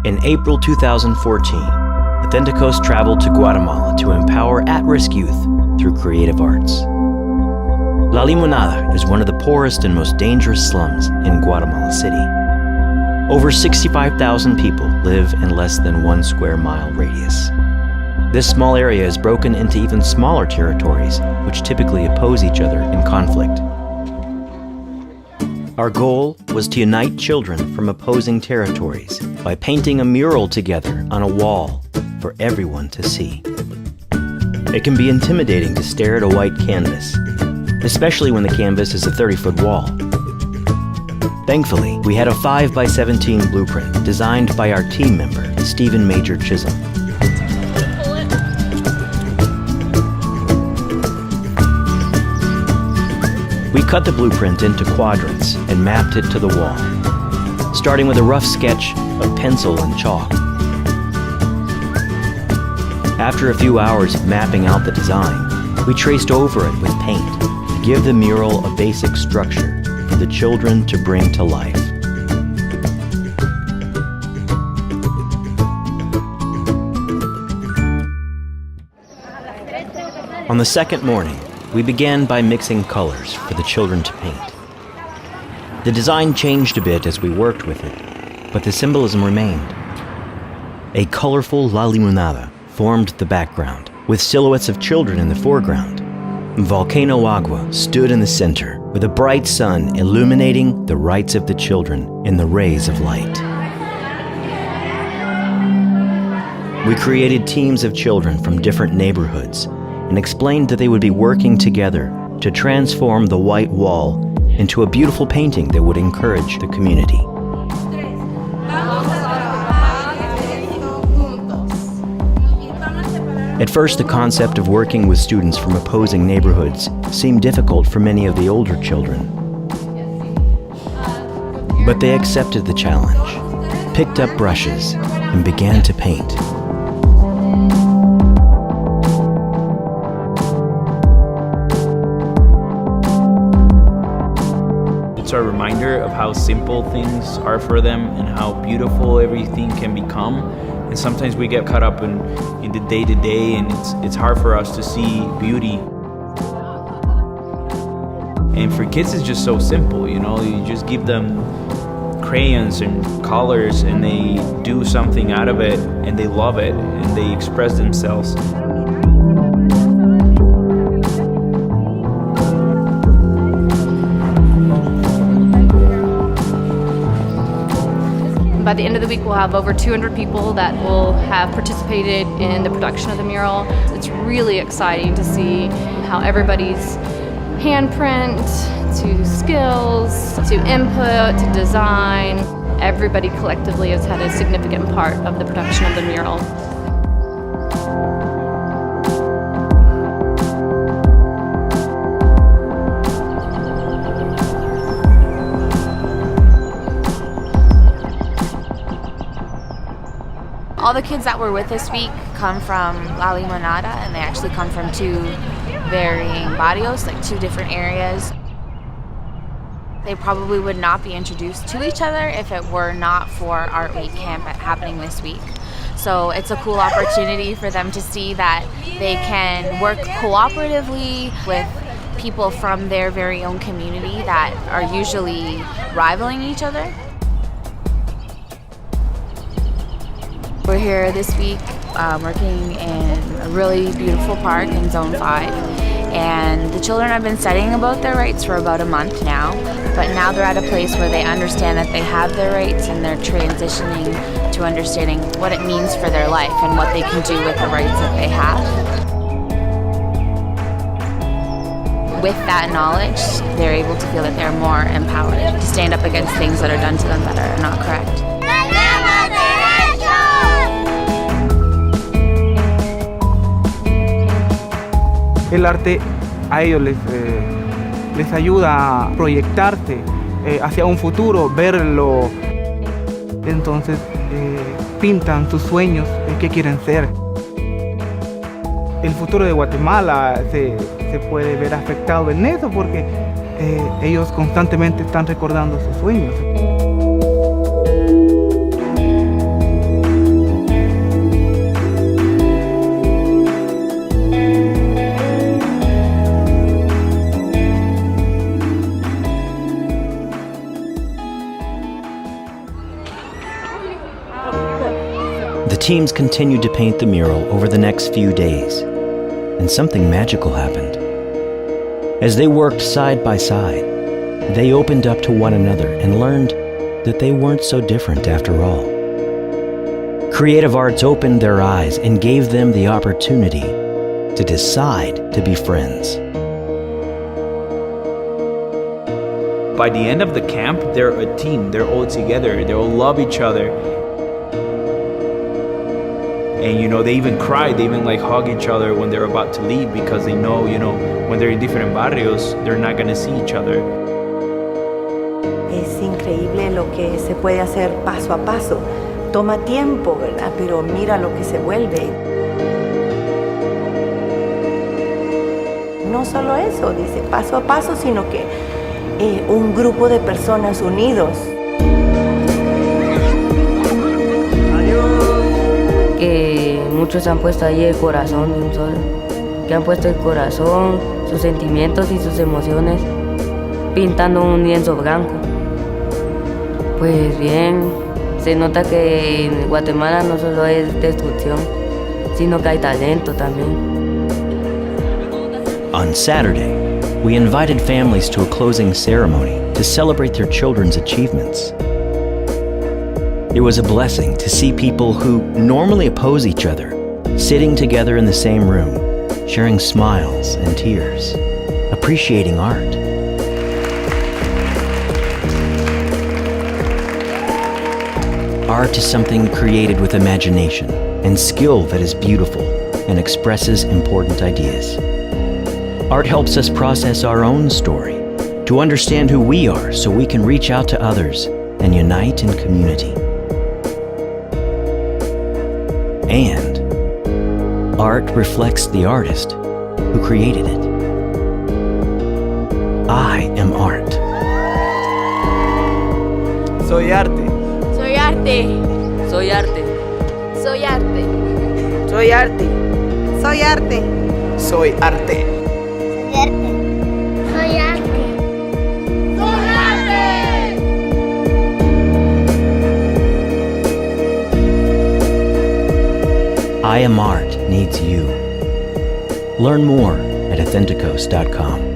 In April 2014, Athentikos traveled to Guatemala to empower at-risk youth through creative arts. La Limonada is one of the poorest and most dangerous slums in Guatemala City. Over 65,000 people live in less than 1 square mile radius. This small area is broken into even smaller territories, which typically oppose each other in conflict. Our goal was to unite children from opposing territories by painting a mural together on a wall for everyone to see. It can be intimidating to stare at a white canvas, especially when the canvas is a 30-foot wall. Thankfully, we had a 5x17 blueprint designed by our team member, Stephen Major Chisholm. We cut the blueprint into quadrants and mapped it to the wall, starting with a rough sketch of pencil and chalk. After a few hours of mapping out the design, we traced over it with paint to give the mural a basic structure for the children to bring to life. On the second morning, we began by mixing colors for the children to paint. The design changed a bit as we worked with it, but the symbolism remained. A colorful La Limonada formed the background, with silhouettes of children in the foreground. Volcano Agua stood in the center, with a bright sun illuminating the rights of the children in the rays of light. We created teams of children from different neighborhoods and explained that they would be working together to transform the white wall into a beautiful painting that would encourage the community. At first, the concept of working with students from opposing neighborhoods seemed difficult for many of the older children. But they accepted the challenge, picked up brushes, and began to paint. It's a reminder of how simple things are for them and how beautiful everything can become. And sometimes we get caught up in the day-to-day, and it's hard for us to see beauty. And for kids, it's just so simple, you know? You just give them crayons and colors, and they do something out of it, and they love it, and they express themselves. By the end of the week, we'll have over 200 people that will have participated in the production of the mural. It's really exciting to see how everybody's handprint, to skills, to input, to design, everybody collectively has had a significant part of the production of the mural. All the kids that were with this week come from La Limonada, and they actually come from 2 varying barrios, like 2 different areas. They probably would not be introduced to each other if it were not for Art Week camp happening this week. So it's a cool opportunity for them to see that they can work cooperatively with people from their very own community that are usually rivaling each other. We're here this week working in a really beautiful park in Zone 5, and the children have been studying about their rights for about a month now, but now they're at a place where they understand that they have their rights, and they're transitioning to understanding what it means for their life and what they can do with the rights that they have. With that knowledge, they're able to feel that they're more empowered to stand up against things that are done to them that are not correct. El arte a ellos les ayuda a proyectarse hacia un futuro, verlo. Entonces pintan sus sueños, qué quieren ser. El futuro de Guatemala se puede ver afectado en eso porque ellos constantemente están recordando sus sueños. The teams continued to paint the mural over the next few days, and something magical happened. As they worked side by side, they opened up to one another and learned that they weren't so different after all. Creative arts opened their eyes and gave them the opportunity to decide to be friends. By the end of the camp, they're a team. They're all together. They all love each other. And, they even cry. They even hug each other when they're about to leave because they know, when they're in different barrios, they're not going to see each other. Es increíble lo que se puede hacer paso a paso. Toma tiempo, ¿verdad? Pero mira lo que se vuelve. No solo eso, dice paso a paso, sino que un grupo de personas unidos. Que muchos han puesto ahí el corazón de un solo, que han puesto el corazón, sus sentimientos y sus emociones, pintando un lienzo blanco. Pues bien, se nota que en Guatemala no solo es destrucción, sino que hay talento también. On Saturday, we invited families to a closing ceremony to celebrate their children's achievements. It was a blessing to see people who normally oppose each other sitting together in the same room, sharing smiles and tears, appreciating art. Art is something created with imagination and skill that is beautiful and expresses important ideas. Art helps us process our own story, to understand who we are so we can reach out to others and unite in community. And art reflects the artist who created it. I am art. Soy arte. Soy arte. Soy arte. Soy arte. Soy arte. Soy arte. Soy arte. Soy arte. Soy arte. I am art needs you. Learn more at Athentikos.com.